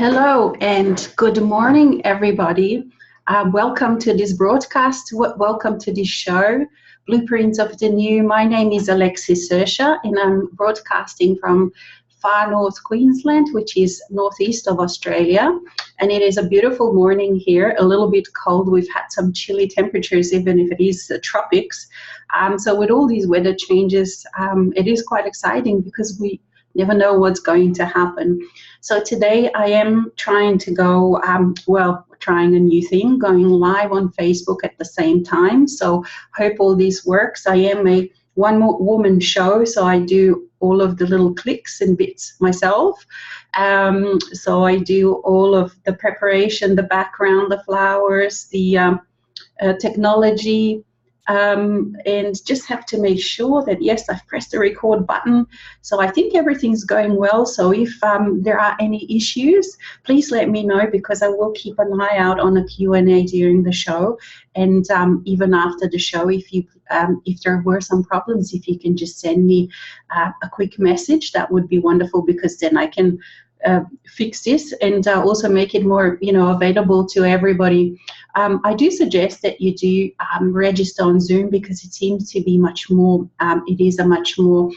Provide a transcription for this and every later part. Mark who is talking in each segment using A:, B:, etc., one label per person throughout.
A: Hello and good morning, everybody. Welcome to this broadcast. Welcome to this show, Blueprints of the New. My name is Alexis Sersha, and I'm broadcasting from far north Queensland, which is northeast of Australia. And it is a beautiful morning here, a little bit cold. We've had some chilly temperatures, even if it is the tropics. So with all these weather changes, it is quite exciting because we never know what's going to happen. So today I am trying to go, trying a new thing, going live on Facebook at the same time. So hope all this works. I am a one-woman show, so I do all of the little clicks and bits myself. So I do all of the preparation, the background, the flowers, the technology, and just have to make sure that, yes, I've pressed the record button. So I think everything's going well. So if there are any issues, please let me know, because I will keep an eye out on a Q&A during the show. And even after the show, if there were some problems, if you can just send me a quick message, that would be wonderful, because then I can fix this and also make it more, available to everybody. I do suggest that you do register on Zoom, because it seems to be much more, it is a much more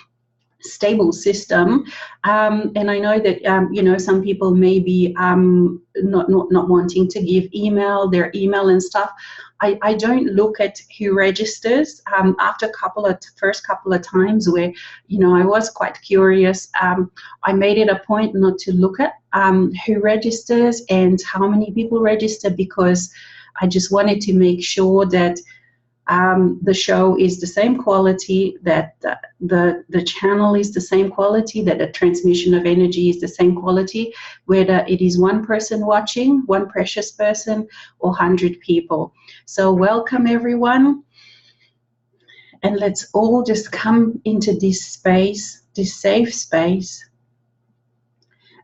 A: stable system, and I know that some people may be not wanting to give their email and stuff. I don't look at who registers. After first couple of times where I was quite curious, I made it a point not to look at who registers and how many people register, because I just wanted to make sure that the show is the same quality, that the channel is the same quality, that the transmission of energy is the same quality, whether it is one person watching, one precious person, or 100 people. So welcome, everyone, and let's all just come into this space, this safe space,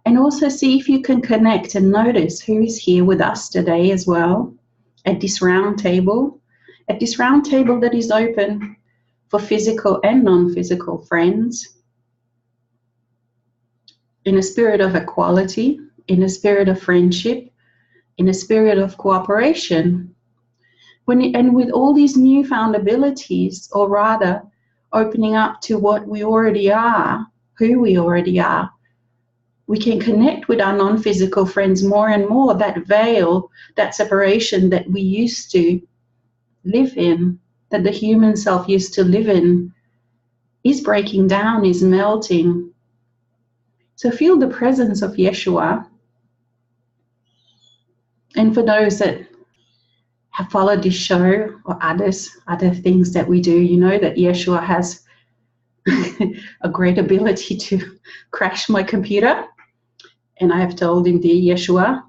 A: and also see if you can connect and notice who is here with us today as well at this round table. At this round table that is open for physical and non-physical friends, in a spirit of equality, in a spirit of friendship, in a spirit of cooperation. And with all these newfound abilities, or rather opening up to what we already are, who we already are, we can connect with our non-physical friends more and more. That veil, that separation that we used to live in, that the human self used to live in, is breaking down, is melting. So feel the presence of Yeshua. And for those that have followed this show, or other things that we do, you know that Yeshua has a great ability to crash my computer. And I have told him, dear Yeshua,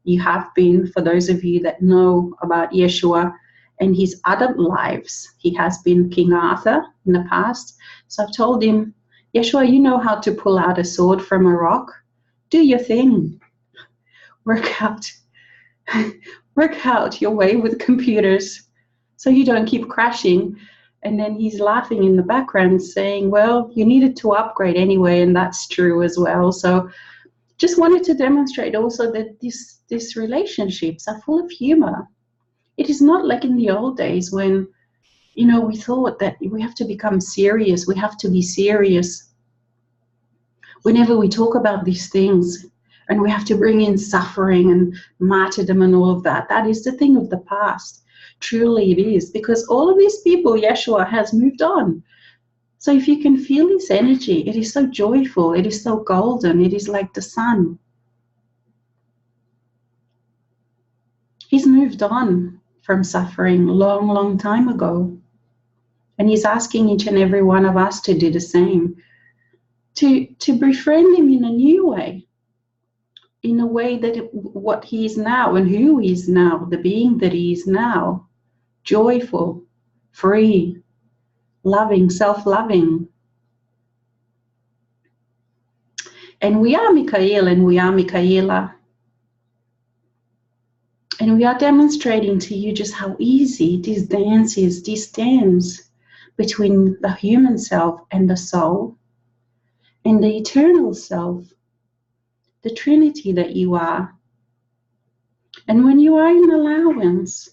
A: you have been, for those of you that know about Yeshua and his other lives, he has been King Arthur in the past. So I've told him, Yeshua, you know how to pull out a sword from a rock. Do your thing. Work out your way with computers so you don't keep crashing. And then he's laughing in the background saying, well, you needed to upgrade anyway, and that's true as well. So just wanted to demonstrate also that these relationships are full of humor. It is not like in the old days when, we thought that we have to become serious. We have to be serious whenever we talk about these things, and we have to bring in suffering and martyrdom and all of that. That is the thing of the past. Truly it is, because all of these people, Yeshua has moved on. So if you can feel his energy, it is so joyful. It is so golden. It is like the sun. He's moved on from suffering long, long time ago. And he's asking each and every one of us to do the same, to befriend him in a new way, in a way that what he is now and who he is now, the being that he is now, joyful, free, loving, self-loving. And we are Michael and we are Michaela. And we are demonstrating to you just how easy this dance is, this dance between the human self and the soul and the eternal self. the Trinity that you are. And when you are in allowance,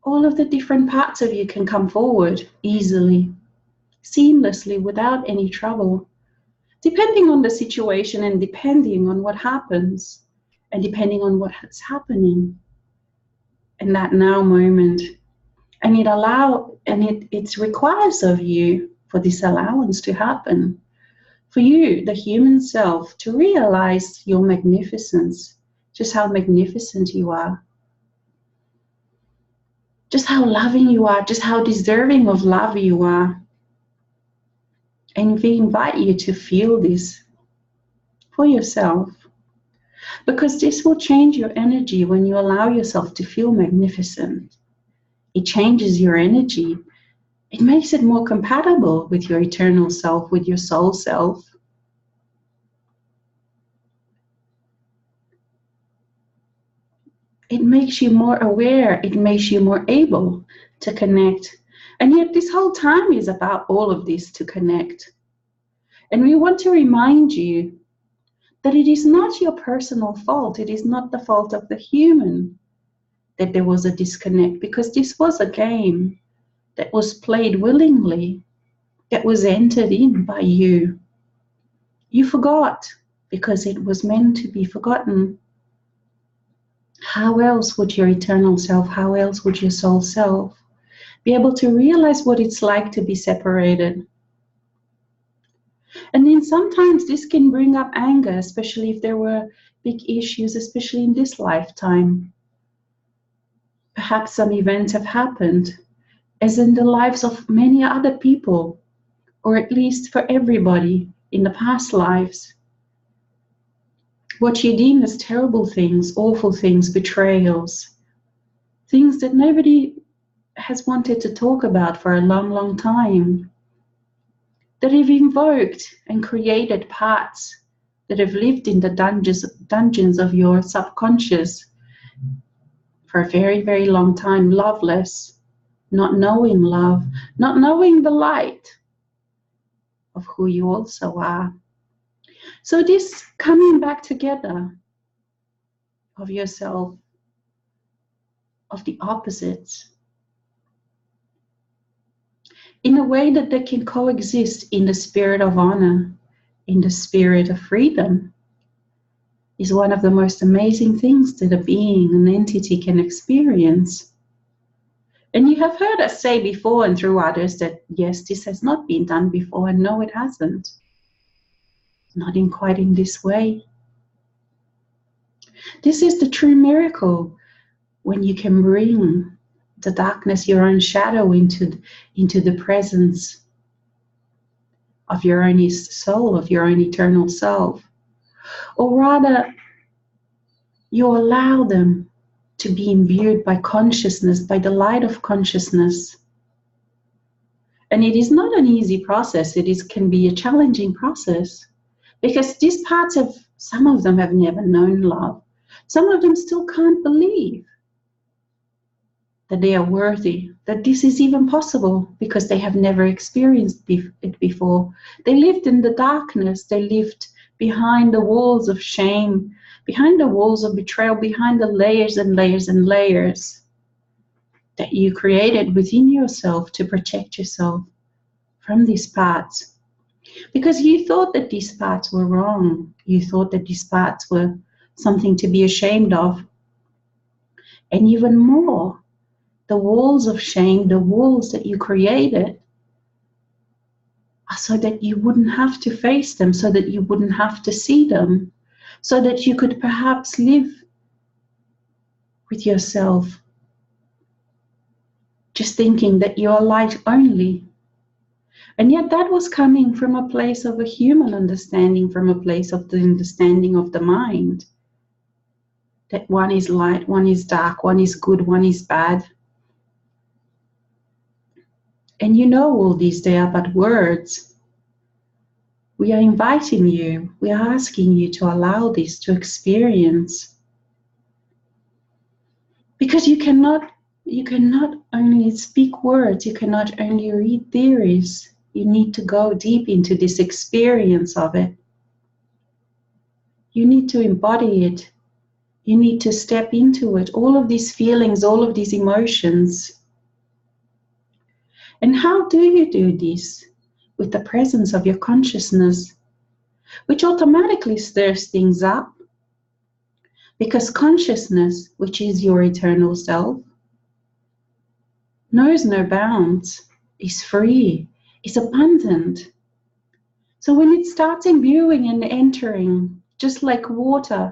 A: all of the different parts of you can come forward easily, seamlessly, without any trouble, depending on the situation and depending on what happens and depending on what's happening in that now moment. And it requires of you for this allowance to happen, for you, the human self, to realize your magnificence, just how magnificent you are, just how loving you are, just how deserving of love you are. And we invite you to feel this for yourself, because this will change your energy when you allow yourself to feel magnificent. It changes your energy. It makes it more compatible with your eternal self, with your soul self. It makes you more aware. It makes you more able to connect. And yet this whole time is about all of this, to connect. And we want to remind you that it is not your personal fault. It is not the fault of the human that there was a disconnect, because this was a game that was played willingly, that was entered in by you. You forgot because it was meant to be forgotten. How else would your eternal self, how else would your soul self be able to realize what it's like to be separated? And then sometimes this can bring up anger, especially if there were big issues, especially in this lifetime. Perhaps some events have happened, as in the lives of many other people, or at least for everybody in the past lives. What you deem as terrible things, awful things, betrayals, things that nobody has wanted to talk about for a long, long time, that have invoked and created parts that have lived in the dungeons of your subconscious for a very, very long time, loveless, not knowing love, not knowing the light of who you also are. So this coming back together of yourself, of the opposites, in a way that they can coexist in the spirit of honor, in the spirit of freedom, is one of the most amazing things that a being, an entity, can experience. And you have heard us say before and through others that yes, this has not been done before, and no, it hasn't. Not in quite in this way. This is the true miracle, when you can bring the darkness, your own shadow, into the presence of your own soul, of your own eternal self. Or rather, you allow them to be imbued by consciousness, by the light of consciousness. And it is not an easy process. Can be a challenging process, because these parts some of them have never known love. Some of them still can't believe that they are worthy, that this is even possible, because they have never experienced it before. They lived in the darkness. They lived behind the walls of shame, behind the walls of betrayal, behind the layers and layers and layers that you created within yourself to protect yourself from these parts. Because you thought that these parts were wrong. You thought that these parts were something to be ashamed of. And even more, the walls of shame, the walls that you created, are so that you wouldn't have to face them, so that you wouldn't have to see them, so that you could perhaps live with yourself, just thinking that you are light only. And yet that was coming from a place of a human understanding, from a place of the understanding of the mind, that one is light, one is dark, one is good, one is bad. And you know all these, they are but words. We are inviting you, we are asking you to allow this to experience. Because you cannot only speak words, you cannot only read theories. You need to go deep into this experience of it. You need to embody it. You need to step into it. All of these feelings, all of these emotions. And how do you do this? With the presence of your consciousness, which automatically stirs things up. Because consciousness, which is your eternal self, knows no bounds, is free, is abundant. So when it starts imbuing and entering, just like water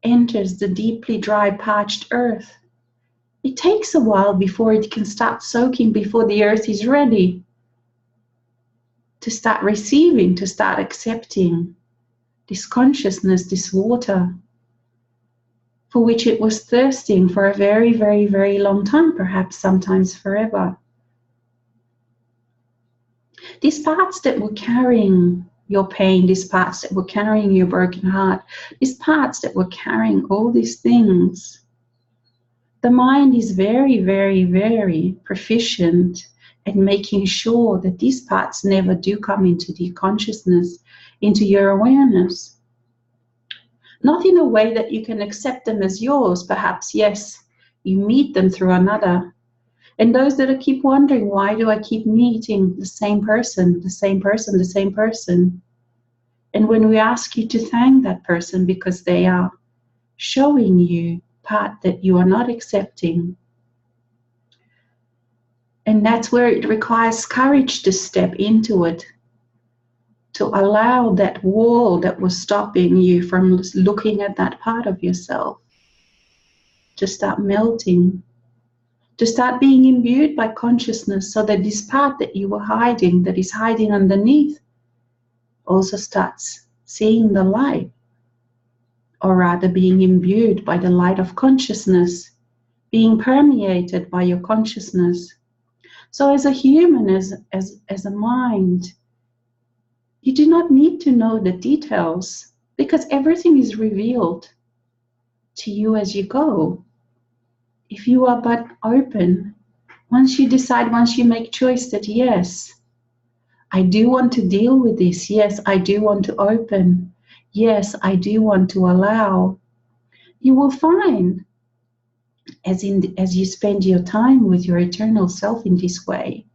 A: enters the deeply dry, parched earth, it takes a while before it can start soaking, before the earth is ready to start receiving, to start accepting this consciousness, this water, for which it was thirsting for a very, very, very long time, perhaps sometimes forever. These parts that were carrying your pain, these parts that were carrying your broken heart, these parts that were carrying all these things, the mind is very, very, very proficient at making sure that these parts never do come into the consciousness, into your awareness. Not in a way that you can accept them as yours, perhaps, yes, you meet them through another. And those that keep wondering, why do I keep meeting the same person, the same person, the same person? And when we ask you to thank that person because they are showing you part that you are not accepting. And that's where it requires courage to step into it, to allow that wall that was stopping you from looking at that part of yourself to start melting, to start being imbued by consciousness, so that this part that you were hiding, that is hiding underneath, also starts seeing the light, or rather being imbued by the light of consciousness, being permeated by your consciousness. So as a human, as a mind, you do not need to know the details, because everything is revealed to you as you go. If you are but open, once you decide, once you make choice that yes, I do want to deal with this, yes, I do want to open, yes, I do want to allow, you will find, as you spend your time with your eternal self in this way,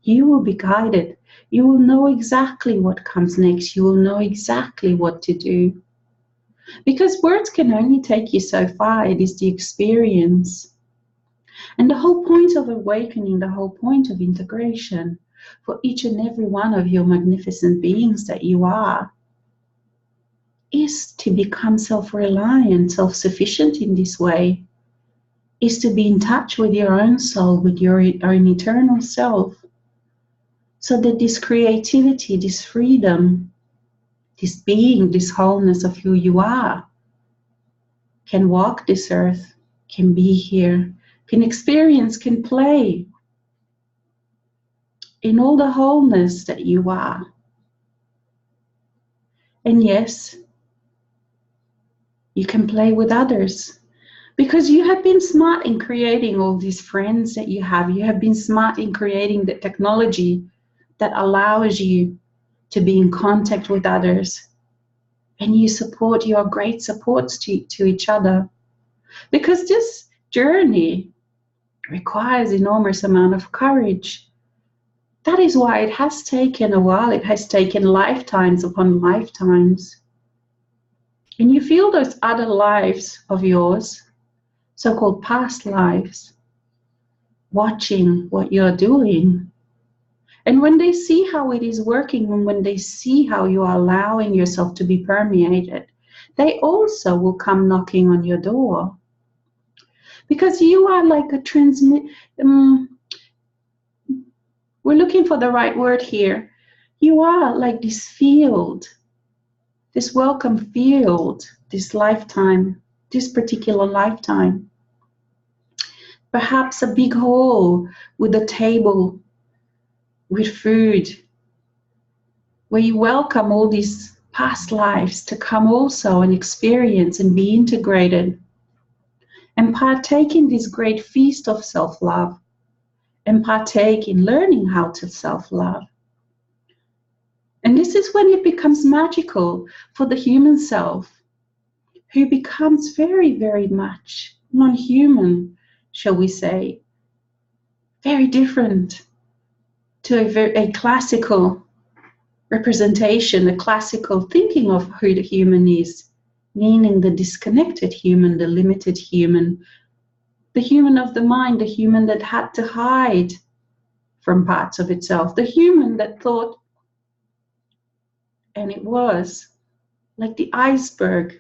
A: you will be guided. You will know exactly what comes next. You will know exactly what to do. Because words can only take you so far. It is the experience. And the whole point of awakening, the whole point of integration for each and every one of your magnificent beings that you are, is to become self-reliant, self-sufficient in this way, is to be in touch with your own soul, with your own eternal self, so that this creativity, this freedom, this being, this wholeness of who you are, can walk this earth, can be here, can experience, can play in all the wholeness that you are. And yes, you can play with others, because you have been smart in creating all these friends that you have. You have been smart in creating the technology that allows you to be in contact with others. And you support, you are great supports to each other. Because this journey requires enormous amount of courage. That is why it has taken a while. It has taken lifetimes upon lifetimes. And you feel those other lives of yours, so-called past lives, watching what you're doing. And when they see how it is working, and when they see how you are allowing yourself to be permeated, they also will come knocking on your door. Because you are like a we're looking for the right word here. You are like this field, this welcome field, this lifetime, this particular lifetime. Perhaps a big hall with a table, with food, where you welcome all these past lives to come also and experience and be integrated and partake in this great feast of self-love, and partake in learning how to self-love. And this is when it becomes magical for the human self, who becomes very, very much non-human, shall we say, very different to a classical representation, a classical thinking of who the human is, meaning the disconnected human, the limited human, the human of the mind, the human that had to hide from parts of itself, the human that thought, and it was like the iceberg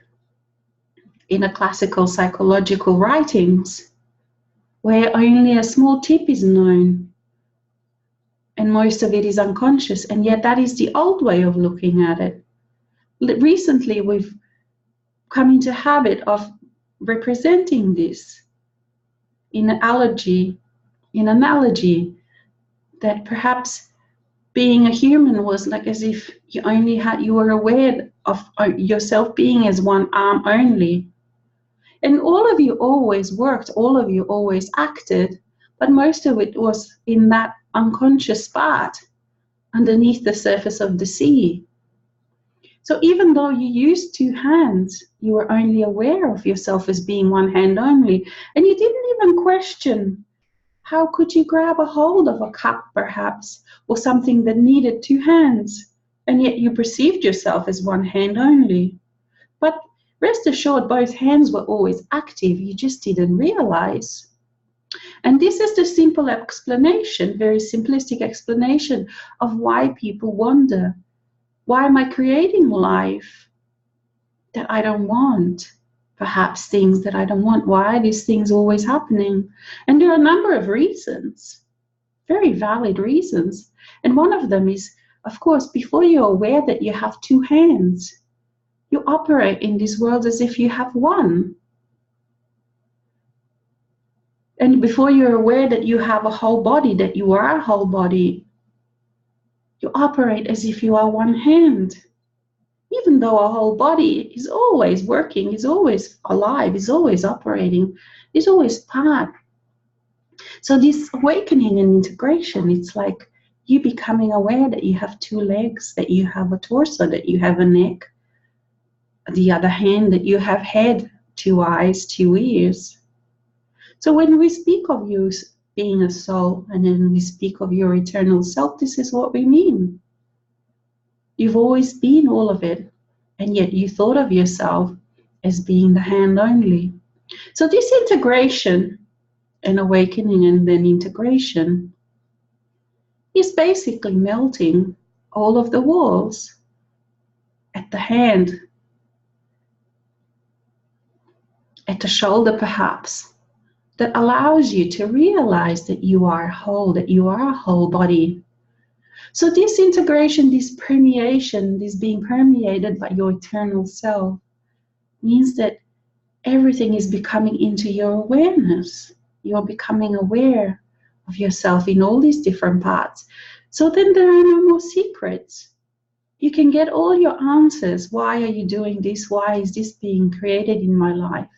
A: in a classical psychological writings, where only a small tip is known and most of it is unconscious, and yet that is the old way of looking at it. Recently, we've come into habit of representing this in analogy, that perhaps being a human was like as if you were aware of yourself being as one arm only. And all of you always worked, all of you always acted, but most of it was in that unconscious part underneath the surface of the sea. So even though you used two hands, you were only aware of yourself as being one hand only, and you didn't even question how could you grab a hold of a cup, perhaps, or something that needed two hands, and yet you perceived yourself as one hand only. But rest assured, both hands were always active, you just didn't realize. And this is the simple explanation, very simplistic explanation of why people wonder, why am I creating life that I don't want? Perhaps things that I don't want. Why are these things always happening? And there are a number of reasons, very valid reasons. And one of them is, of course, before you're aware that you have two hands, you operate in this world as if you have one. And before you're aware that you have a whole body, that you are a whole body, you operate as if you are one hand. Even though our whole body is always working, is always alive, is always operating, is always part. So this awakening and integration, it's like you becoming aware that you have two legs, that you have a torso, that you have a neck, the other hand, that you have head, two eyes, two ears. So when we speak of you being a soul, and then we speak of your eternal self, this is what we mean. You've always been all of it, and yet you thought of yourself as being the hand only. So this integration and awakening and then integration is basically melting all of the walls at the hand, at the shoulder perhaps, that allows you to realize that you are whole, that you are a whole body. So this integration, this permeation, this being permeated by your eternal self means that everything is becoming into your awareness. You're becoming aware of yourself in all these different parts. So then there are no more secrets. You can get all your answers. Why are you doing this? Why is this being created in my life?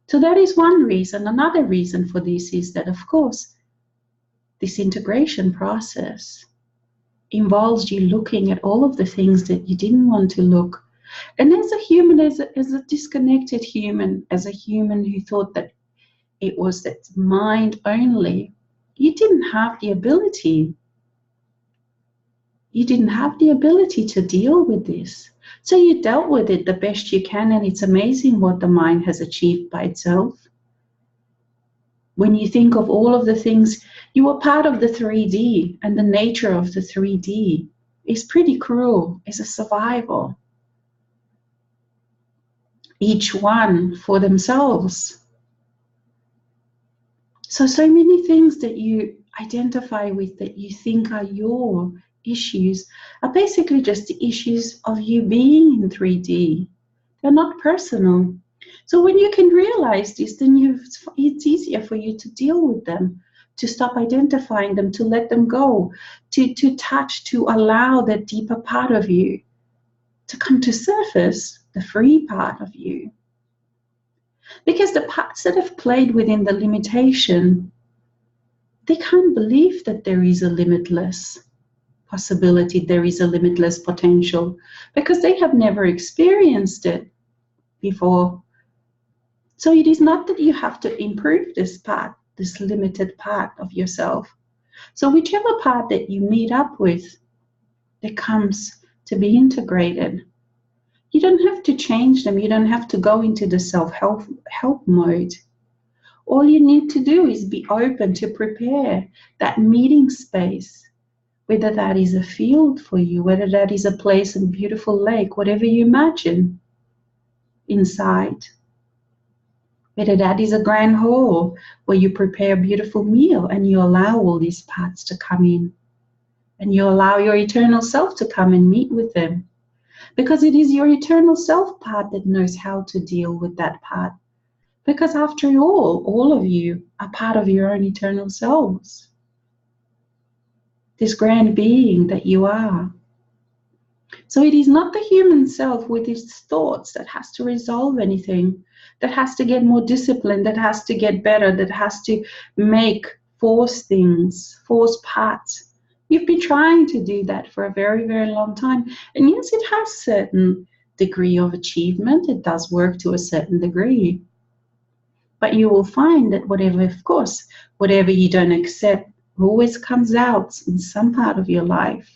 A: So that is one reason. Another reason for this is that, of course, this integration process involves you looking at all of the things that you didn't want to look. And as a human, as a disconnected human, as a human who thought that it was that mind only, you didn't have the ability. You didn't have the ability to deal with this. So you dealt with it the best you can, and it's amazing what the mind has achieved by itself. When you think of all of the things, you are part of the 3D, and the nature of the 3D is pretty cruel, is a survival. Each one for themselves. So many things that you identify with, that you think are your issues, are basically just the issues of you being in 3D. They're not personal. So when you can realize this, then it's easier for you to deal with them, to stop identifying them, to let them go, to touch, to allow that deeper part of you to come to surface, the free part of you. Because the parts that have played within the limitation, they can't believe that there is a limitless possibility, there is a limitless potential, because they have never experienced it before. So it is not that you have to improve this part, this limited part of yourself. So whichever part that you meet up with that comes to be integrated, you don't have to change them. You don't have to go into the self-help mode. All you need to do is be open to prepare that meeting space, whether that is a field for you, whether that is a place, a beautiful lake, whatever you imagine inside. Whether that is a grand hall where you prepare a beautiful meal and you allow all these parts to come in. And you allow your eternal self to come and meet with them. Because it is your eternal self part that knows how to deal with that part. Because after all of you are part of your own eternal selves. This grand being that you are. So it is not the human self with its thoughts that has to resolve anything, that has to get more disciplined, that has to get better, that has to force things, force parts. You've been trying to do that for a very, very long time. And yes, it has a certain degree of achievement. It does work to a certain degree. But you will find that whatever you don't accept always comes out in some part of your life.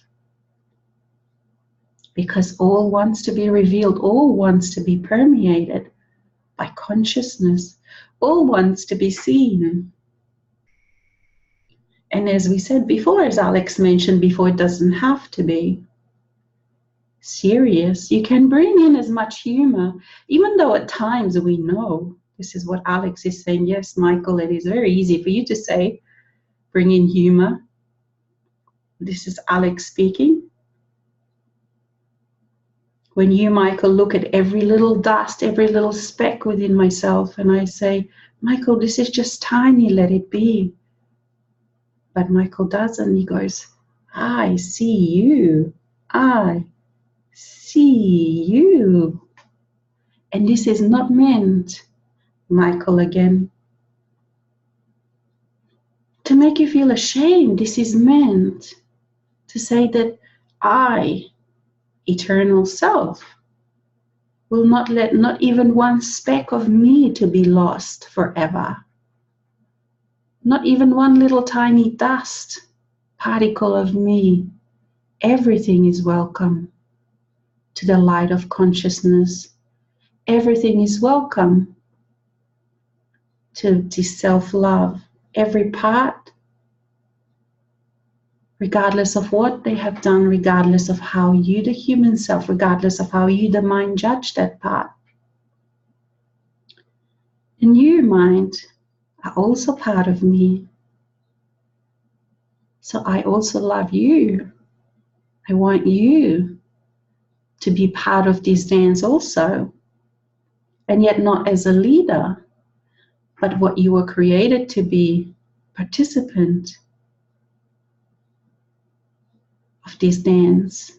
A: Because all wants to be revealed, all wants to be permeated by consciousness, all wants to be seen. And as we said before, as Alex mentioned before, it doesn't have to be serious. You can bring in as much humor, even though at times we know, this is what Alex is saying, yes, Michael, it is very easy for you to say, bring in humor. This is Alex speaking. When you, Michael, look at every little dust, every little speck within myself, and I say, Michael, this is just tiny, let it be. But Michael doesn't. He goes, I see you. I see you. And this is not meant, Michael again, to make you feel ashamed. This is meant to say that I, eternal self, will not let not even one speck of me to be lost forever. Not even one little tiny dust particle of me. Everything is welcome to the light of consciousness. Everything is welcome to the self-love. Every part, regardless of what they have done, regardless of how you, the human self, regardless of how you, the mind, judge that part. And you, mind, are also part of me. So I also love you. I want you to be part of this dance also. And yet not as a leader, but what you were created to be, participant of this dance.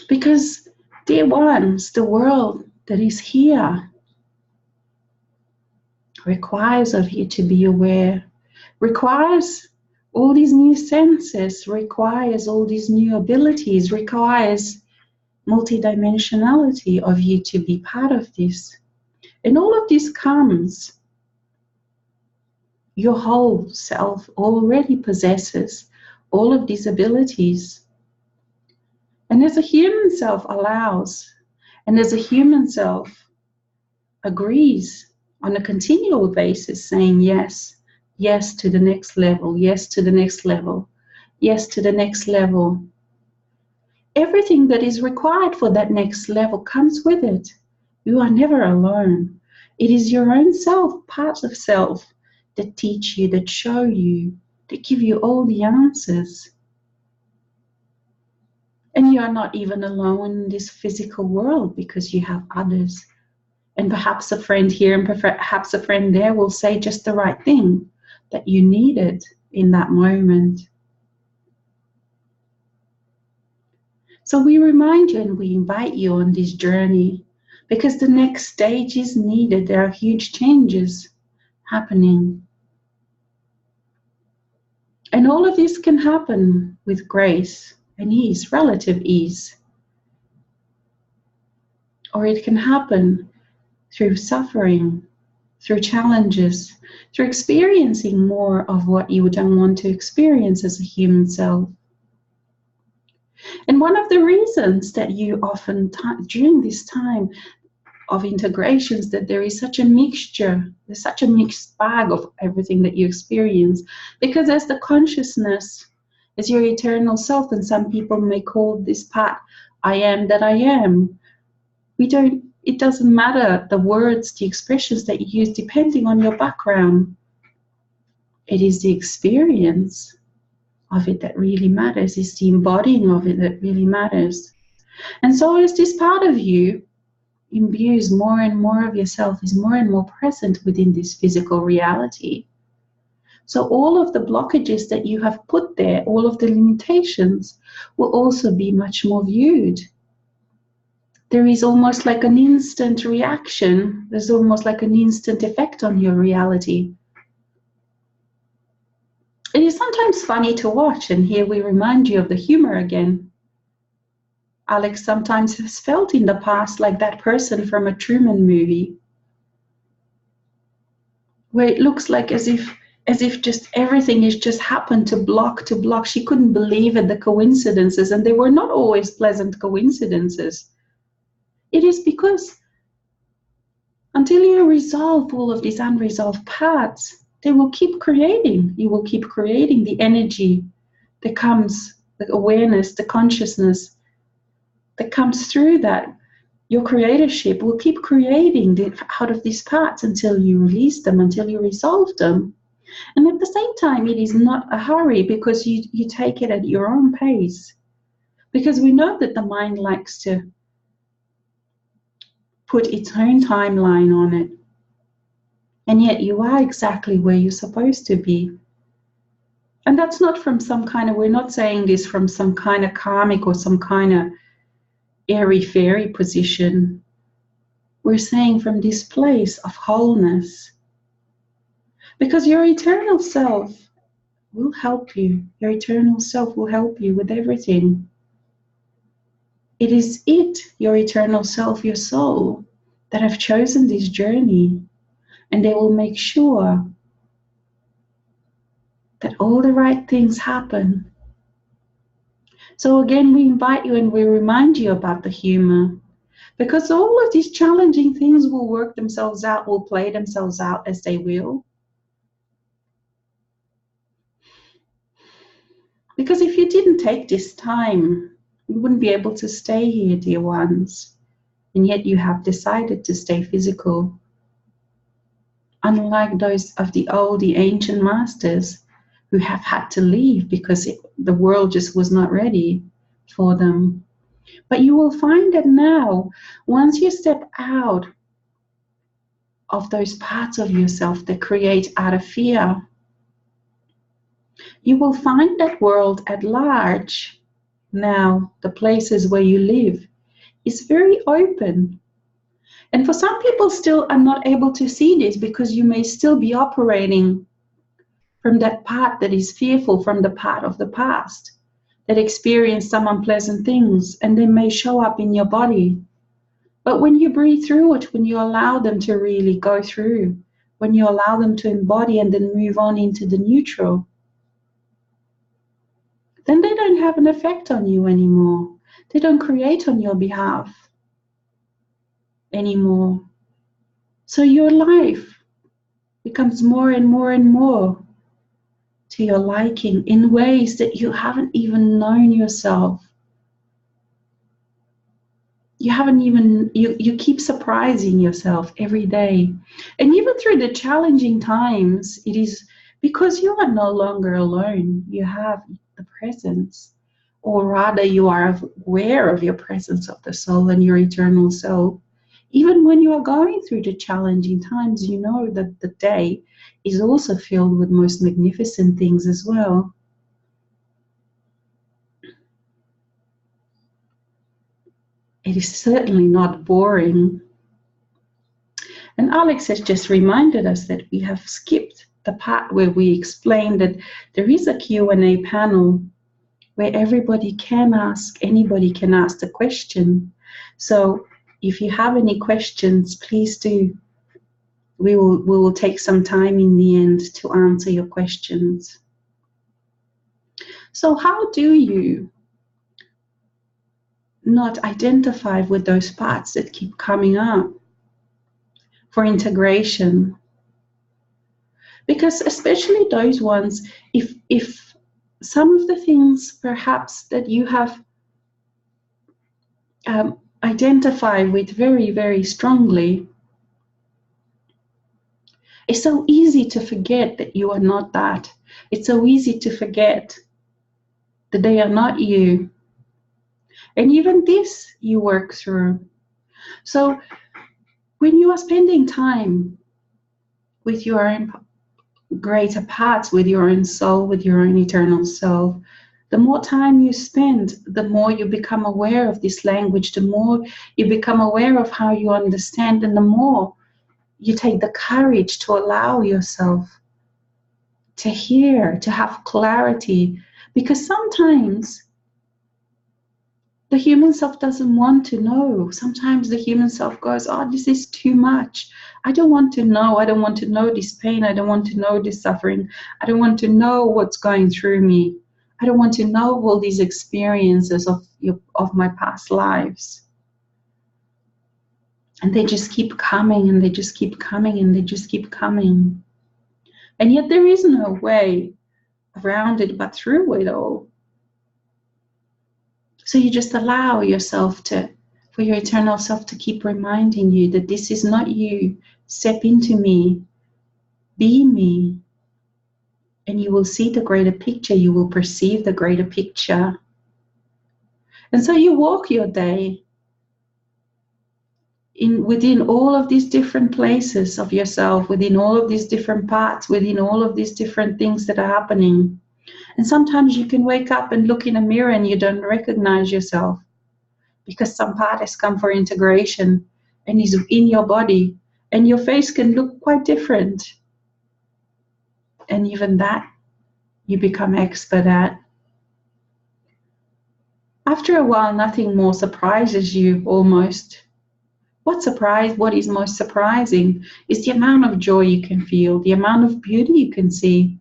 A: Because, dear ones, the world that is here requires of you to be aware, requires all these new senses, requires all these new abilities, requires multidimensionality of you to be part of this. And all of this comes, your whole self already possesses all of these abilities. And as a human self allows, and as a human self agrees on a continual basis, saying yes, yes to the next level, yes to the next level, yes to the next level. Everything that is required for that next level comes with it. You are never alone. It is your own self, parts of self, that teach you, that show you, that give you all the answers. And you are not even alone in this physical world, because you have others. And perhaps a friend here and perhaps a friend there will say just the right thing that you needed in that moment. So we remind you and we invite you on this journey, because the next stage is needed. There are huge changes happening. And all of this can happen with grace and ease, relative ease. Or it can happen through suffering, through challenges, through experiencing more of what you don't want to experience as a human self. And one of the reasons that you often, during this time of integrations, that there is such a mixture, there's such a mixed bag of everything that you experience, because as the consciousness, as your eternal self, and some people may call this part I am that I am, it doesn't matter the words, the expressions that you use depending on your background. It is the experience of it that really matters. It's the embodying of it that really matters. And so as this part of you imbues more and more of yourself, is more and more present within this physical reality. So all of the blockages that you have put there, all of the limitations, will also be much more viewed. There is almost like an instant reaction. There's almost like an instant effect on your reality. It is sometimes funny to watch, and here we remind you of the humor again. Alex sometimes has felt in the past like that person from a Truman movie, where it looks like as if just everything has just happened to block to block. She couldn't believe it, the coincidences, and they were not always pleasant coincidences. It is because until you resolve all of these unresolved parts, they will keep creating. You will keep creating the energy that comes, the awareness, the consciousness that comes through that. Your creatorship will keep creating out of these parts until you release them, until you resolve them. And at the same time, it is not a hurry, because you take it at your own pace. Because we know that the mind likes to put its own timeline on it. And yet you are exactly where you're supposed to be. And that's not from some kind of, we're not saying this from some kind of karmic or some kind of airy-fairy position. We're saying from this place of wholeness. Because your eternal self will help you. Your eternal self will help you with everything. It is it, your eternal self, your soul, that have chosen this journey, and they will make sure that all the right things happen. So again, we invite you and we remind you about the humor, because all of these challenging things will work themselves out, will play themselves out as they will. Because if you didn't take this time, you wouldn't be able to stay here, dear ones. And yet you have decided to stay physical. Unlike those of the ancient masters who have had to leave because the world just was not ready for them. But you will find that now, once you step out of those parts of yourself that create out of fear, you will find that world at large, now the places where you live, is very open. And for some people still are not able to see this, because you may still be operating from that part that is fearful, from the part of the past that experienced some unpleasant things, and they may show up in your body. But when you breathe through it, when you allow them to really go through, when you allow them to embody and then move on into the neutral, then they don't have an effect on you anymore. They don't create on your behalf anymore. So your life becomes more and more and more to your liking in ways that you haven't even known yourself. You keep surprising yourself every day. And even through the challenging times, it is because you are no longer alone. You have the presence, or rather you are aware of your presence of the soul and your eternal self. Even when you are going through the challenging times, you know that the day is also filled with most magnificent things as well. It is certainly not boring. And Alex has just reminded us that we have skipped the part where we explain that there is a Q&A panel where anybody can ask the question. So if you have any questions, please do. We will take some time in the end to answer your questions. So how do you not identify with those parts that keep coming up for integration? Because especially those ones, if some of the things perhaps that you have identified with very, very strongly, it's so easy to forget that you are not that. It's so easy to forget that they are not you. And even this you work through. So when you are spending time with your own greater parts, with your own soul, with your own eternal self, the more time you spend, the more you become aware of this language, the more you become aware of how you understand, and the more you take the courage to allow yourself to hear, to have clarity. Because sometimes the human self doesn't want to know. Sometimes the human self goes, oh, this is too much. I don't want to know. I don't want to know this pain. I don't want to know this suffering. I don't want to know what's going through me. I don't want to know all these experiences of my past lives. And they just keep coming, and they just keep coming, and they just keep coming. And yet there is no way around it but through it all. So you just allow yourself for your eternal self to keep reminding you that this is not you. Step into me, be me, and you will see the greater picture. You will perceive the greater picture. And so you walk your day within all of these different places of yourself, within all of these different parts, within all of these different things that are happening. And sometimes you can wake up and look in a mirror and you don't recognize yourself because some part has come for integration and is in your body, and your face can look quite different. And even that you become expert at. After a while, nothing more surprises you almost. What is most surprising is the amount of joy you can feel, the amount of beauty you can see.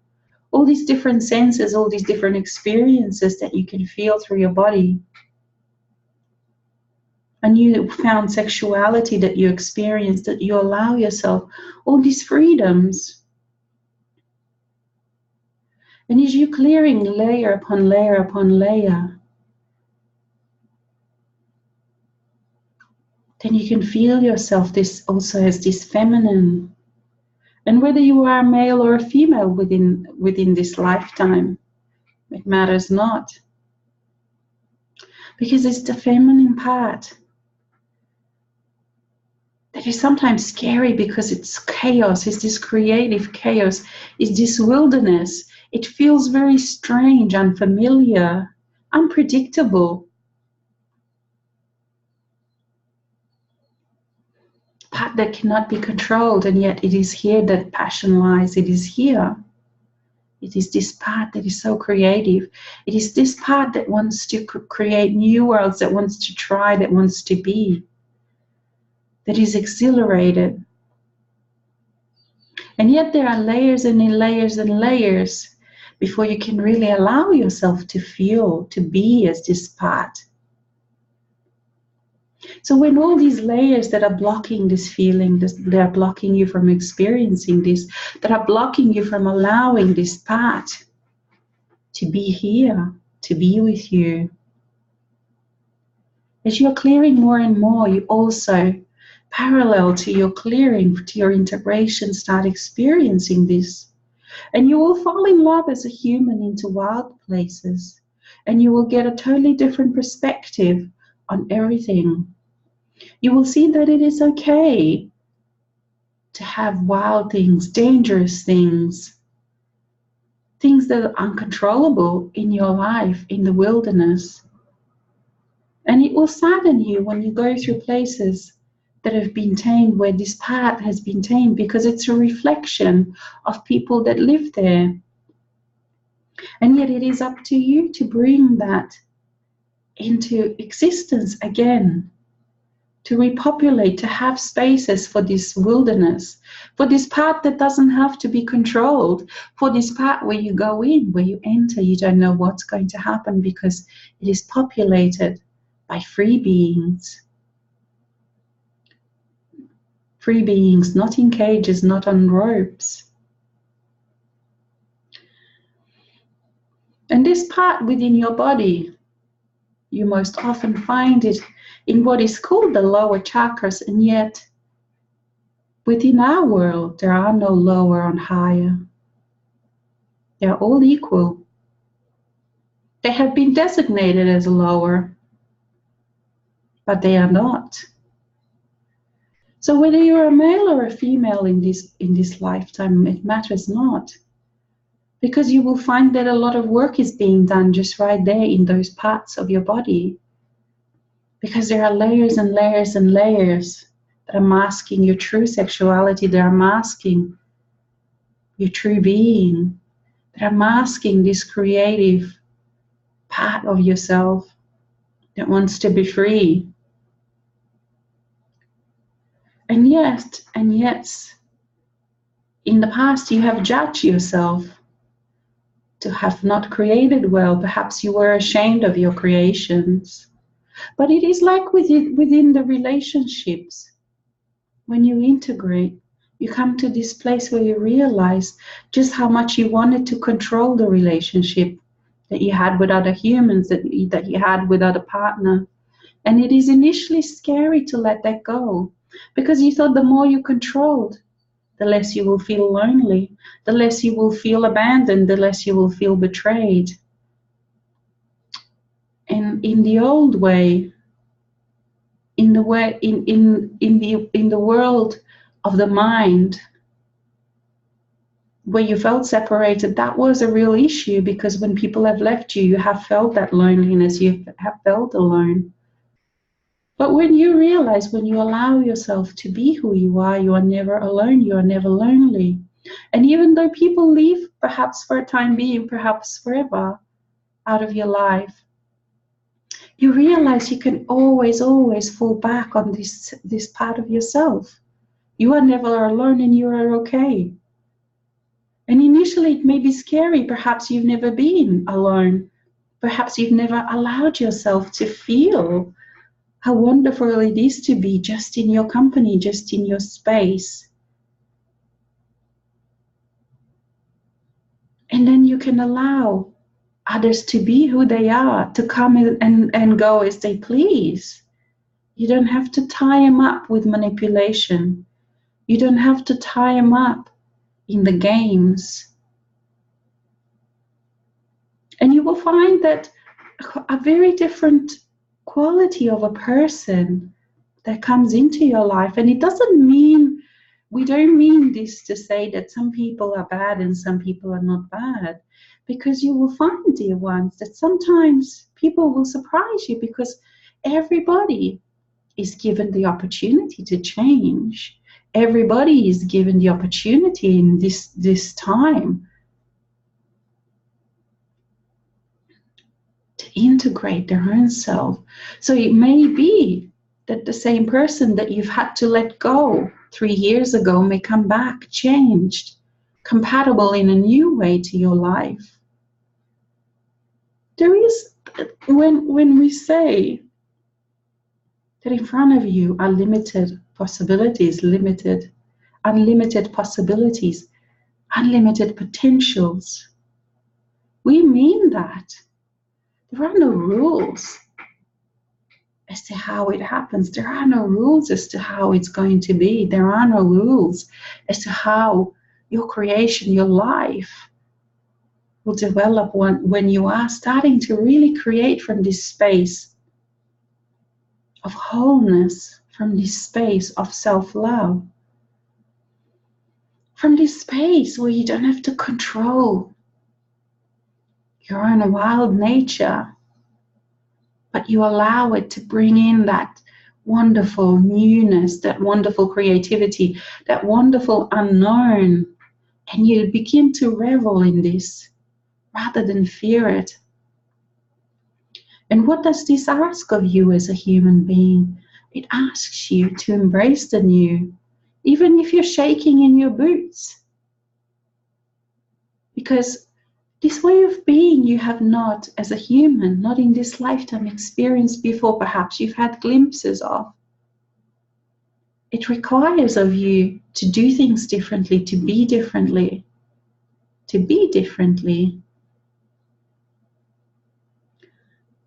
A: All these different senses, all these different experiences that you can feel through your body. A newfound sexuality that you experience, that you allow yourself, all these freedoms. And as you're clearing layer upon layer upon layer, then you can feel yourself this also as this feminine. And whether you are a male or a female within this lifetime, it matters not. Because it's the feminine part that is sometimes scary because it's chaos, it's this creative chaos, it's this wilderness. It feels very strange, unfamiliar, unpredictable. Part that cannot be controlled, and yet it is here that passion lies. It is here. It is this part that is so creative. It is this part that wants to create new worlds, that wants to try, that wants to be, that is exhilarated. And yet there are layers and layers and layers before you can really allow yourself to feel, to be as this part. So when all these layers that are blocking this feeling, that are blocking you from experiencing this, that are blocking you from allowing this part to be here, to be with you, as you're clearing more and more, you also, parallel to your clearing, to your integration, start experiencing this. And you will fall in love as a human into wild places, and you will get a totally different perspective on everything. You will see that it is okay to have wild things, dangerous things, things that are uncontrollable in your life, in the wilderness. And it will sadden you when you go through places that have been tamed, where this part has been tamed, because it's a reflection of people that live there. And yet it is up to you to bring that into existence again, to repopulate, to have spaces for this wilderness, for this part that doesn't have to be controlled, for this part where you go in, where you enter, you don't know what's going to happen because it is populated by free beings. Free beings, not in cages, not on ropes. And this part within your body, you most often find it in what is called the lower chakras, and yet within our world there are no lower and higher. They are all equal. They have been designated as lower, but they are not. So whether you're a male or a female in this lifetime, it matters not. Because you will find that a lot of work is being done just right there in those parts of your body. Because there are layers and layers and layers that are masking your true sexuality, that are masking your true being, that are masking this creative part of yourself that wants to be free. And yet, in the past you have judged yourself to have not created well. Perhaps you were ashamed of your creations. But it is like within the relationships. When you integrate, you come to this place where you realize just how much you wanted to control the relationship that you had with other humans, that you had with other partner. And it is initially scary to let that go, because you thought the more you controlled, the less you will feel lonely, the less you will feel abandoned, the less you will feel betrayed. And in the old way, in the world of the mind, where you felt separated, that was a real issue, because when people have left you, you have felt that loneliness, you have felt alone. But when you realize, when you allow yourself to be who you are never alone, you are never lonely. And even though people leave, perhaps for a time being, perhaps forever, out of your life, you realize you can always fall back on this part of yourself. You are never alone, and you are okay. And initially it may be scary. Perhaps you've never been alone. Perhaps you've never allowed yourself to feel how wonderful it is to be just in your company, just in your space. And then you can allow others to be who they are, to come and go as they please. You don't have to tie them up with manipulation. You don't have to tie them up in the games. And you will find that a very different quality of a person that comes into your life. And it doesn't mean, we don't mean this to say that some people are bad and some people are not bad, because you will find, dear ones, that sometimes people will surprise you, because everybody is given the opportunity to change. Everybody is given the opportunity in this time to integrate their own self. So it may be that the same person that you've had to let go 3 years ago may come back changed, compatible in a new way to your life. There is, when we say that in front of you are limited possibilities, unlimited possibilities, unlimited potentials, we mean that. There are no rules as to how it happens. There are no rules as to how it's going to be. There are no rules as to how your creation, your life will develop when you are starting to really create from this space of wholeness, from this space of self-love, from this space where you don't have to control your own wild nature, but you allow it to bring in that wonderful newness, that wonderful creativity, that wonderful unknown. And you begin to revel in this rather than fear it. And what does this ask of you as a human being? It asks you to embrace the new, even if you're shaking in your boots. Because this way of being you have not, as a human, not in this lifetime, experienced before. Perhaps you've had glimpses of. It requires of you to do things differently, to be differently,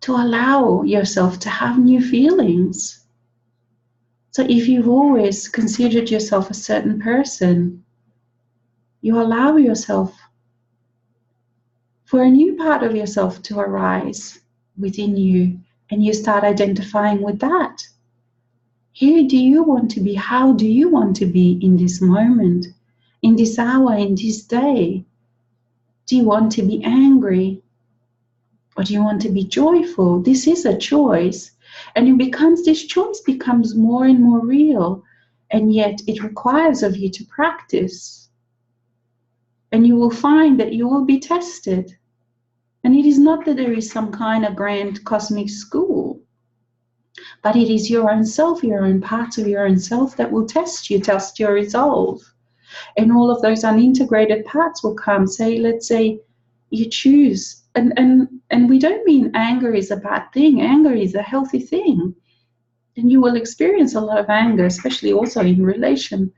A: to allow yourself to have new feelings. So if you've always considered yourself a certain person, you allow yourself for a new part of yourself to arise within you, and you start identifying with that. Who do you want to be? How do you want to be in this moment, in this hour, in this day? Do you want to be angry? Or do you want to be joyful? This is a choice. And this choice becomes more and more real. And yet it requires of you to practice. And you will find that you will be tested. And it is not that there is some kind of grand cosmic school, but it is your own self, your own parts of your own self that will test you, test your resolve. And all of those unintegrated parts will come. Let's say you choose. And we don't mean anger is a bad thing. Anger is a healthy thing. And you will experience a lot of anger, especially also in relation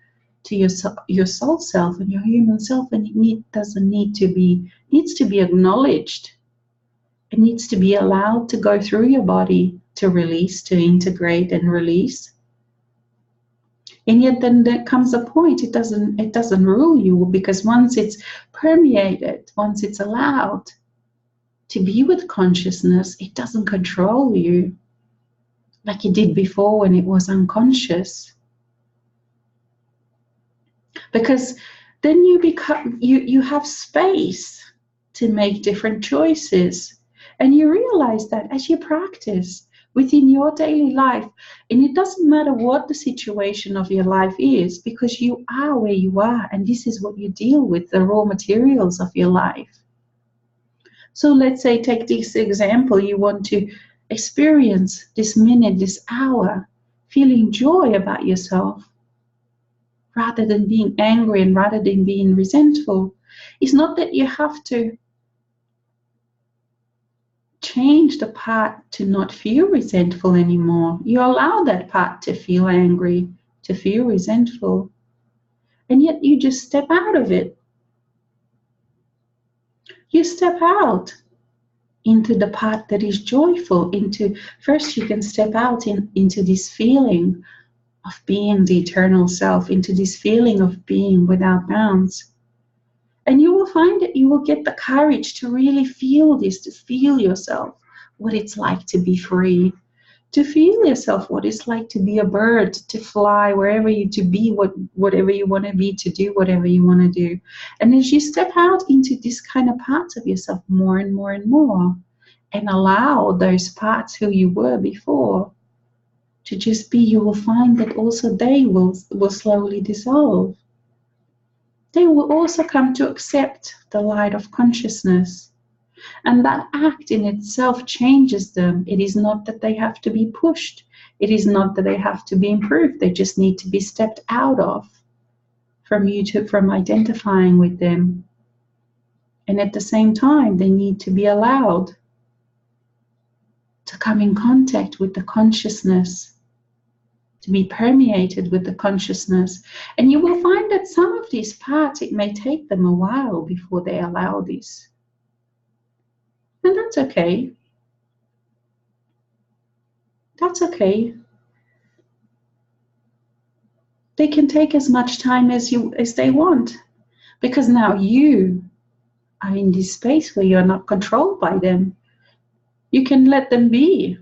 A: to your soul self and your human self. And it needs to be acknowledged. It needs to be allowed to go through your body, to release, to integrate and release. And yet then there comes a point, it doesn't rule you, because once it's permeated, once it's allowed to be with consciousness, it doesn't control you like it did before when it was unconscious. Because then you have space to make different choices. And you realize that as you practice within your daily life, and it doesn't matter what the situation of your life is, because you are where you are, and this is what you deal with, the raw materials of your life. So let's say, take this example, you want to experience this minute, this hour, feeling joy about yourself, rather than being angry and rather than being resentful. It's not that you have to change the part to not feel resentful anymore. You allow that part to feel angry, to feel resentful, and yet you just step out of it. You step out into the part that is joyful. First you can step out into this feeling of being the eternal self, into this feeling of being without bounds. And you will find that you will get the courage to really feel this, to feel yourself, what it's like to be free, to feel yourself, what it's like to be a bird, to fly wherever you to be, whatever you want to be, to do whatever you want to do. And as you step out into this kind of parts of yourself more and more and more, and allow those parts who you were before to just be, you will find that also they will slowly dissolve. They will also come to accept the light of consciousness. And that act in itself changes them. It is not that they have to be pushed. It is not that they have to be improved. They just need to be stepped out of from identifying with them. And at the same time, they need to be allowed to come in contact with the consciousness, to be permeated with the consciousness. And you will find that some of these parts, it may take them a while before they allow this. And that's okay. That's okay. They can take as much time as they want, because now you are in this space where you're not controlled by them. You can let them be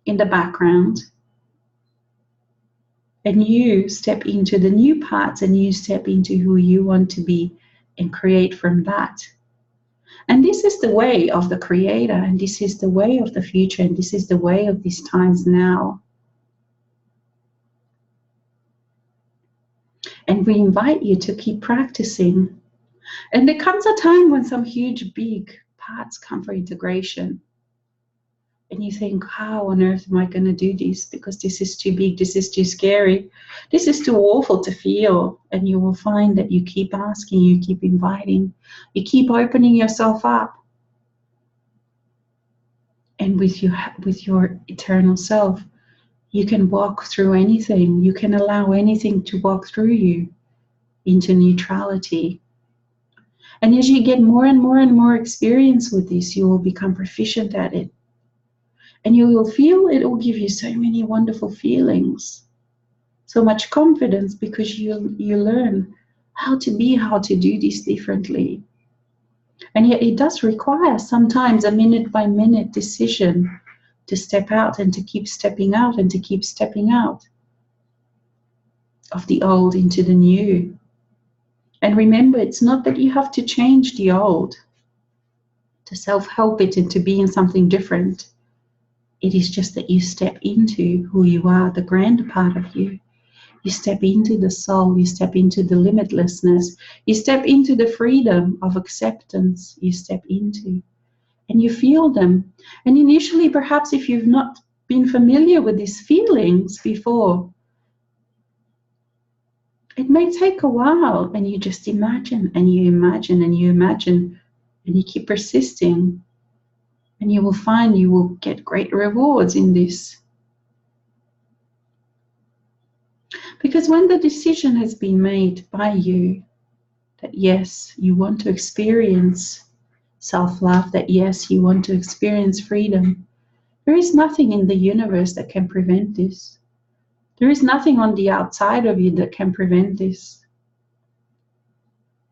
A: in the background, and you step into the new parts, and you step into who you want to be and create from that. And this is the way of the Creator, and this is the way of the future, and this is the way of these times now. And we invite you to keep practicing. And there comes a time when some huge, big parts come for integration. And you think, how on earth am I going to do this? Because this is too big, this is too scary, this is too awful to feel. And you will find that you keep asking, you keep inviting, you keep opening yourself up. And with your eternal self, you can walk through anything. You can allow anything to walk through you into neutrality. And as you get more and more and more experience with this, you will become proficient at it. And you will feel it will give you so many wonderful feelings, so much confidence, because you learn how to be, how to do this differently. And yet it does require sometimes a minute by minute decision to step out and to keep stepping out and to keep stepping out of the old into the new. And remember, it's not that you have to change the old to self-help it into being something different. It is just that you step into who you are, the grand part of you. You step into the soul, you step into the limitlessness, you step into the freedom of acceptance, you step into, and you feel them. And initially, perhaps if you've not been familiar with these feelings before, it may take a while, and you just imagine, and you imagine, and you imagine, and you keep persisting. And you will find you will get great rewards in this. Because when the decision has been made by you that yes, you want to experience self-love, that yes, you want to experience freedom, there is nothing in the universe that can prevent this. There is nothing on the outside of you that can prevent this.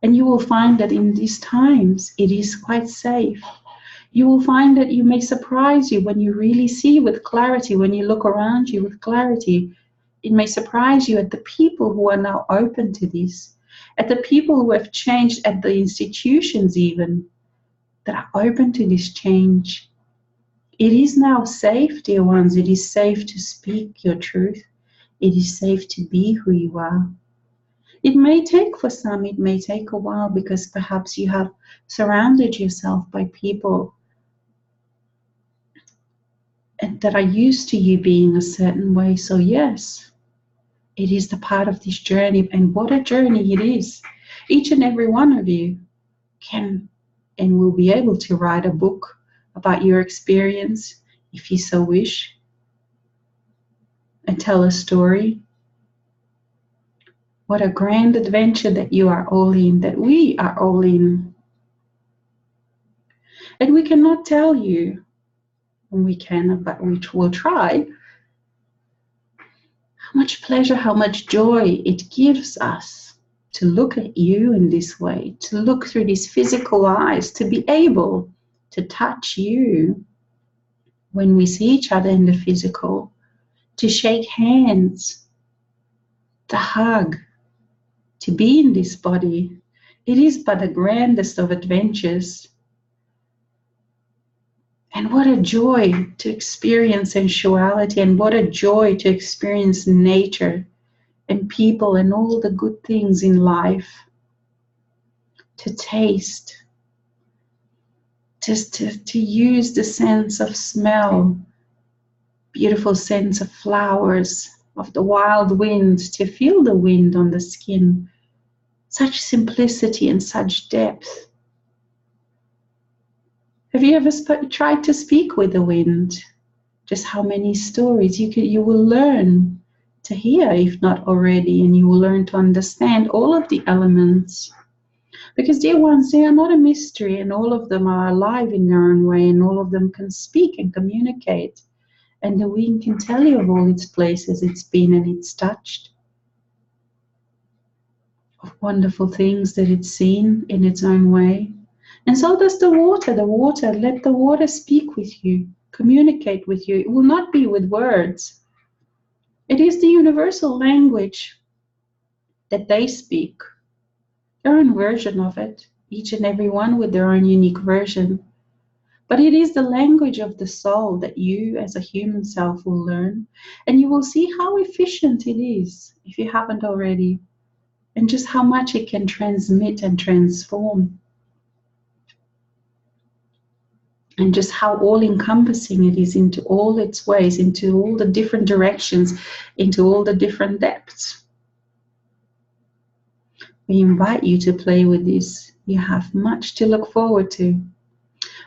A: And you will find that in these times, it is quite safe. You will find that you may surprise you when you really see with clarity, when you look around you with clarity. It may surprise you at the people who are now open to this, at the people who have changed, at the institutions even, that are open to this change. It is now safe, dear ones. It is safe to speak your truth. It is safe to be who you are. It may take for some, it may take a while, because perhaps you have surrounded yourself by people that are used to you being a certain way. So yes, it is the part of this journey, and what a journey it is. Each and every one of you can and will be able to write a book about your experience if you so wish, and tell a story. What a grand adventure that you are all in, that we are all in. And we cannot tell you, and we can, but we will try, how much pleasure, how much joy it gives us to look at you in this way, to look through these physical eyes, to be able to touch you when we see each other in the physical, to shake hands, to hug, to be in this body. It is but the grandest of adventures. And what a joy to experience sensuality, and what a joy to experience nature and people and all the good things in life. To taste, just to use the sense of smell, beautiful sense of flowers, of the wild wind, to feel the wind on the skin. Such simplicity and such depth. Have you ever tried to speak with the wind? Just how many stories you will learn to hear, if not already, and you will learn to understand all of the elements. Because, dear ones, they are not a mystery, and all of them are alive in their own way, and all of them can speak and communicate. And the wind can tell you of all its places it's been and it's touched, of wonderful things that it's seen in its own way. And so does the water. The water, let the water speak with you, communicate with you. It will not be with words. It is the universal language that they speak, their own version of it, each and every one with their own unique version. But it is the language of the soul that you as a human self will learn, and you will see how efficient it is, if you haven't already. and just how much it can transmit and transform, and just how all-encompassing it is into all its ways, into all the different directions, into all the different depths. We invite you to play with this. You have much to look forward to.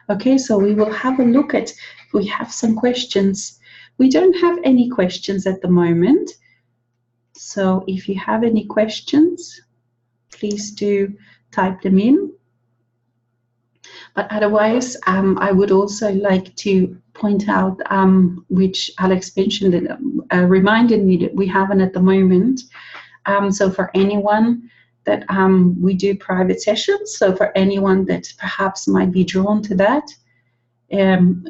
A: Okay, so we will have a look at if we have some questions. We don't have any questions at the moment. So if you have any questions, please do type them in. But otherwise, I would also like to point out, which Alex mentioned, reminded me that we haven't at the moment. So for anyone that we do private sessions, so for anyone that perhaps might be drawn to that,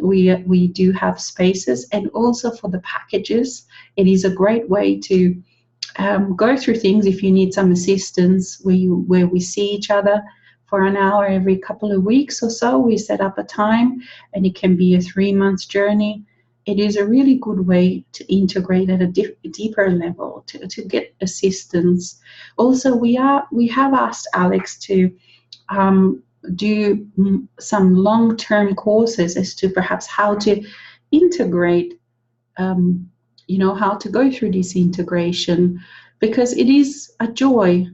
A: we do have spaces. And also for the packages, it is a great way to go through things if you need some assistance, where we see each other for an hour every couple of weeks or so. We set up a time, and it can be a 3-month journey. It is a really good way to integrate at a deeper level, to get assistance. Also, we have asked Alex to do some long-term courses as to perhaps how to integrate, how to go through this integration, because it is a joy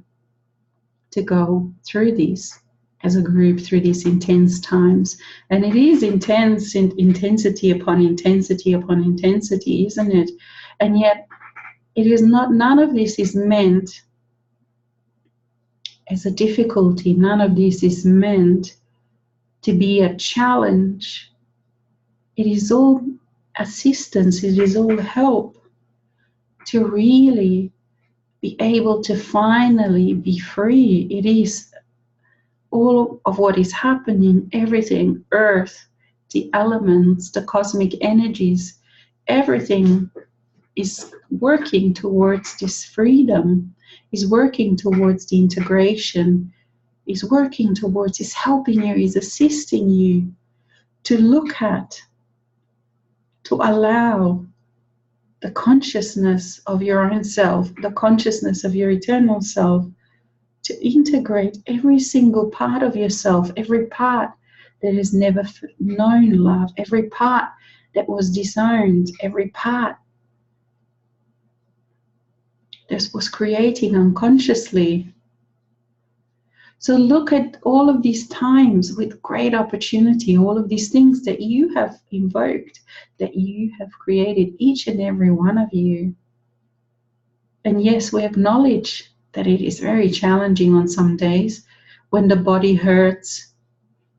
A: to go through this as a group, through these intense times. And it is intense, intensity upon intensity upon intensity, isn't it? And yet it is not, none of this is meant as a difficulty. None of this is meant to be a challenge. It is all assistance, it is all help to really be able to finally be free. It is all of what is happening, everything, earth, the elements, the cosmic energies, everything is working towards this freedom, is working towards the integration, is working towards, is helping you, is assisting you to look at, to allow the consciousness of your own self, the consciousness of your eternal self, to integrate every single part of yourself, every part that has never known love, every part that was disowned, every part that was creating unconsciously. So look at all of these times with great opportunity, all of these things that you have invoked, that you have created, each and every one of you. And yes, we acknowledge that it is very challenging on some days, when the body hurts,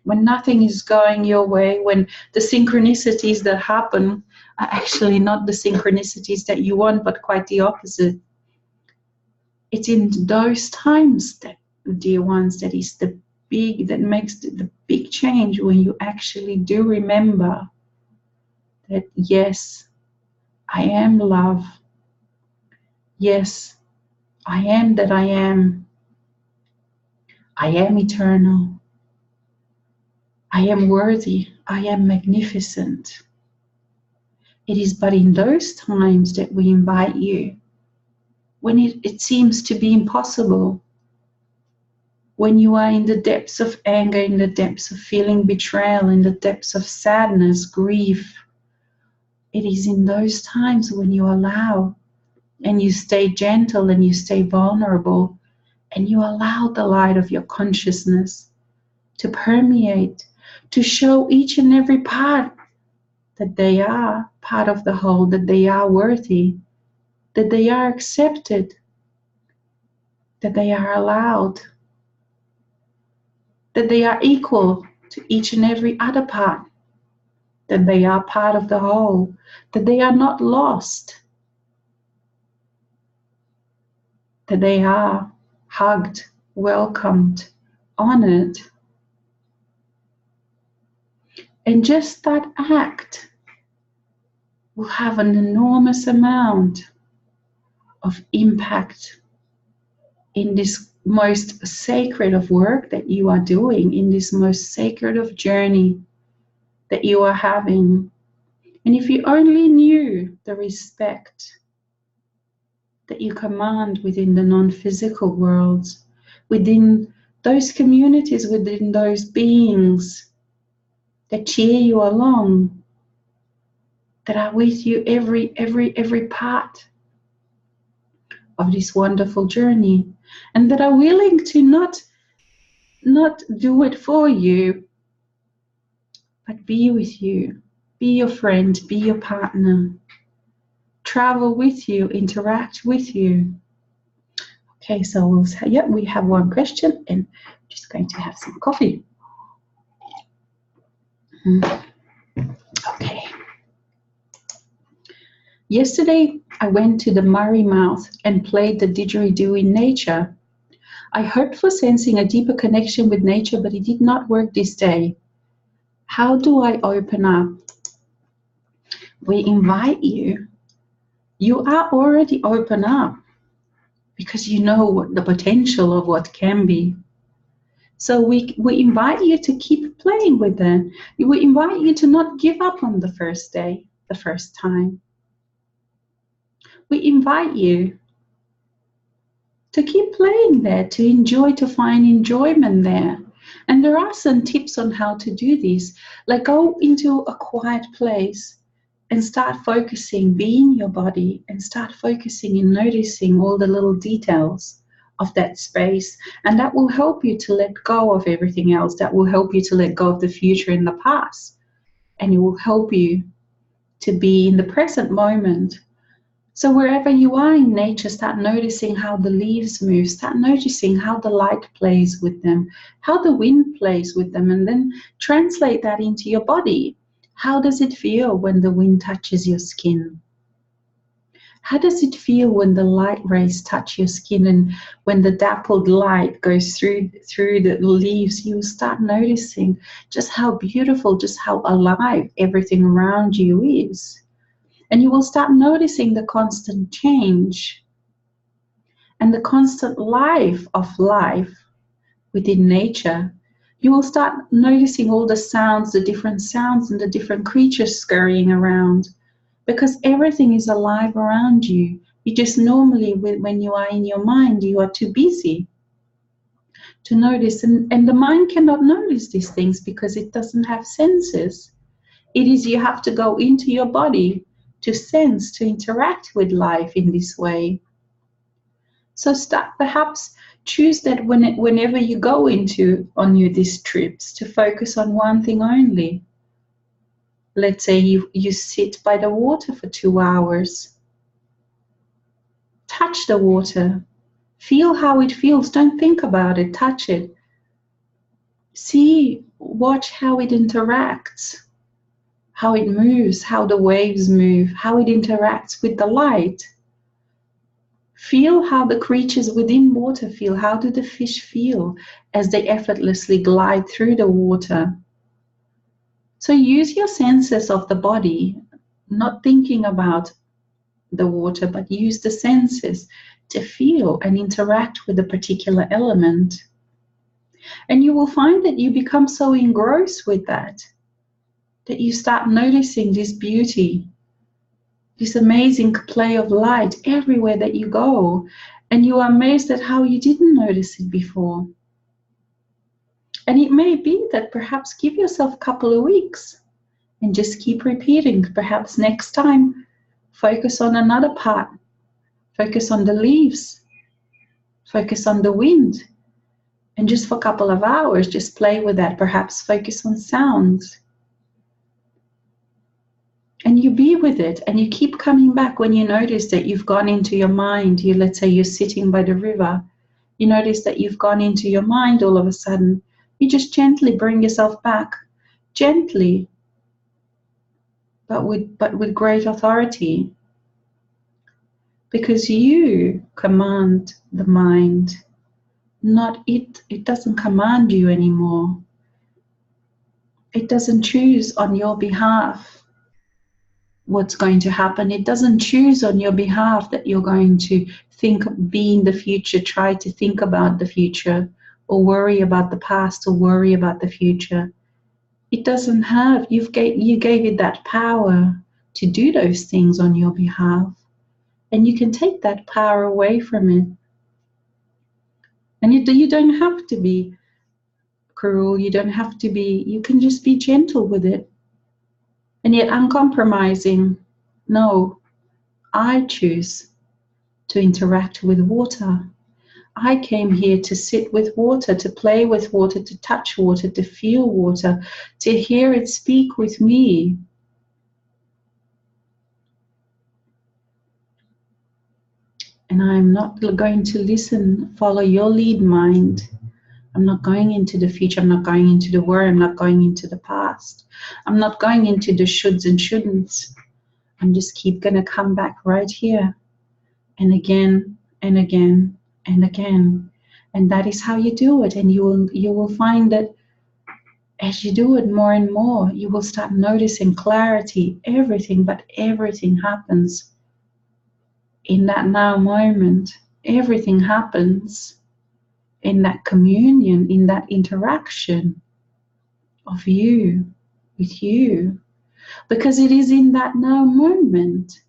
A: when nothing is going your way, when the synchronicities that happen are actually not the synchronicities that you want, but quite the opposite. It's in those times, that, dear ones, that is the big, that makes the big change, when you actually do remember that, yes, I am love. Yes, I am that I am. I am eternal. I am worthy. I am magnificent. It is but in those times that we invite you, when it seems to be impossible, when you are in the depths of anger, in the depths of feeling betrayal, in the depths of sadness, grief. It is in those times when you allow, and you stay gentle, and you stay vulnerable, and you allow the light of your consciousness to permeate, to show each and every part that they are part of the whole, that they are worthy, that they are accepted, that they are allowed, that they are equal to each and every other part, that they are part of the whole, that they are not lost, that they are hugged, welcomed, honored. And just that act will have an enormous amount of impact in this most sacred of work that you are doing, in this most sacred of journey that you are having. And if you only knew the respect that you command within the non-physical worlds, within those communities, within those beings that cheer you along, that are with you every part of this wonderful journey, and that are willing to not do it for you, but be with you, be your friend, be your partner, travel with you, interact with you. Okay, so we'll say, yeah, we have one question, and I'm just going to have some coffee. Okay. Yesterday, I went to the Murray Mouth and played the didgeridoo in nature. I hoped for sensing a deeper connection with nature, but it did not work this day. How do I open up? We invite you. You are already open up because you know the potential of what can be. So we invite you to keep playing with them. We invite you to not give up on the first day, the first time. We invite you to keep playing there, to enjoy, to find enjoyment there. And there are some tips on how to do this. Like go into a quiet place and start focusing, be in your body, and start focusing and noticing all the little details of that space. And that will help you to let go of everything else. That will help you to let go of the future and the past. And it will help you to be in the present moment. So wherever you are in nature, start noticing how the leaves move, start noticing how the light plays with them, how the wind plays with them, and then translate that into your body. How does it feel when the wind touches your skin? How does it feel when the light rays touch your skin, and when the dappled light goes through the leaves? You start noticing just how beautiful, just how alive everything around you is. And you will start noticing the constant change and the constant life of life within nature. You will start noticing all the sounds, the different sounds and the different creatures scurrying around, because everything is alive around you. You just normally, when you are in your mind, you are too busy to notice. And the mind cannot notice these things because it doesn't have senses. It is you have to go into your body to sense, to interact with life in this way. So perhaps choose that whenever you go on these trips, to focus on one thing only. Let's say you sit by the water for 2 hours. Touch the water. Feel how it feels. Don't think about it. Touch it. Watch how it interacts. How it moves, how the waves move, how it interacts with the light. Feel how the creatures within water feel. How do the fish feel as they effortlessly glide through the water? So use your senses of the body, not thinking about the water, but use the senses to feel and interact with a particular element. And you will find that you become so engrossed with that you start noticing this beauty, this amazing play of light everywhere that you go, and you are amazed at how you didn't notice it before. And it may be that perhaps give yourself a couple of weeks and just keep repeating. Perhaps next time, focus on another part. Focus on the leaves. Focus on the wind. And just for a couple of hours, just play with that. Perhaps focus on sounds. And you be with it, and you keep coming back when you notice that you've gone into your mind. Let's say you're sitting by the river. You notice that you've gone into your mind all of a sudden. You just gently bring yourself back. Gently, but with great authority. Because you command the mind, not it. It doesn't command you anymore. It doesn't choose on your behalf what's going to happen. It doesn't choose on your behalf that you're going to be in the future, try to think about the future, or worry about the past, or worry about the future. It doesn't have. You gave it that power to do those things on your behalf. And you can take that power away from it. And you don't have to be cruel. You don't have to be, you can just be gentle with it. And yet uncompromising. No, I choose to interact with water. I came here to sit with water, to play with water, to touch water, to feel water, to hear it speak with me. And I'm not going to listen, follow your lead mind. I'm not going into the future. I'm not going into the world. I'm not going into the past. I'm not going into the shoulds and shouldn'ts. I'm just going to come back right here and again and again and again. And that is how you do it. And you will find that as you do it more and more, you will start noticing clarity. Everything, but everything happens in that now moment. Everything happens in that communion, in that interaction of you with you. Because it is in that now moment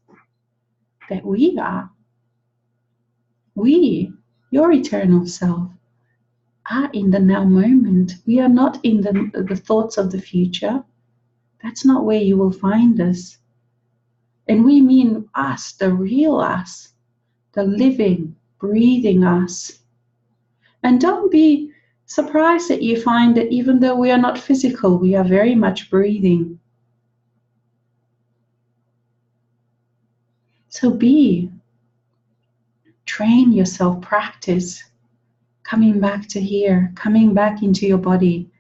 A: that we are. We, your eternal self, are in the now moment. We are not in the thoughts of the future. That's not where you will find us. And we mean us, the real us, the living, breathing us. And don't be surprised that you find that even though we are not physical, we are very much breathing. So train yourself, practice coming back to here, coming back into your body,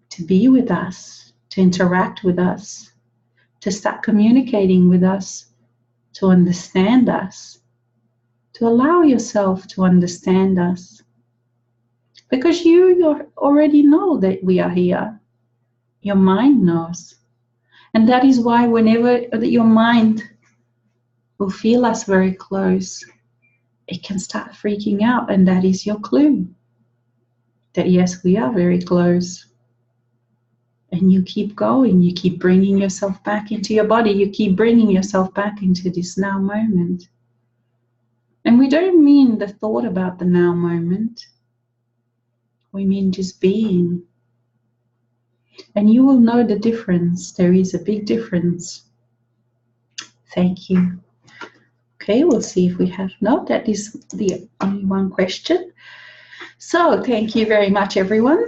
A: to be with us, to interact with us, to start communicating with us, to understand us, to allow yourself to understand us. Because you already know that we are here. Your mind knows. And that is why whenever your mind will feel us very close, it can start freaking out. And that is your clue that yes, we are very close. And you keep going. You keep bringing yourself back into your body. You keep bringing yourself back into this now moment. And we don't mean the thought about the now moment. We mean just being. And you will know the difference. There is a big difference. Thank you. Okay, we'll see if we have, no, that is the only one question. So thank you very much, everyone.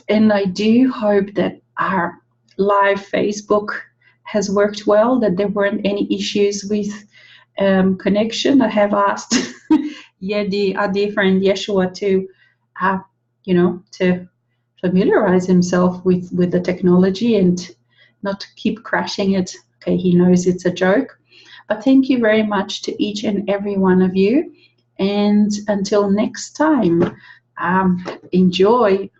A: And I do hope that our live Facebook has worked well, that there weren't any issues with connection. I have asked Yedi, our dear friend Yeshua, to to familiarize himself with the technology and not keep crashing it. Okay, he knows it's a joke. But thank you very much to each and every one of you. And until next time, enjoy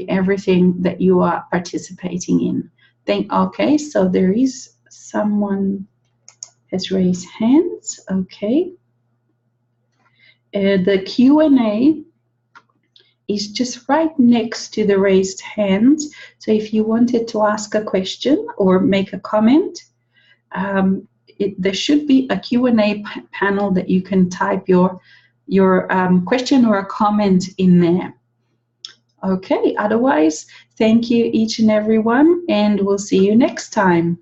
A: everything that you are participating in. Okay, so there is someone has raised hands. Okay. The Q&A is just right next to the raised hands. So if you wanted to ask a question or make a comment, there should be a Q&A panel that you can type your question or a comment in there. Okay, otherwise, thank you each and every one, and we'll see you next time.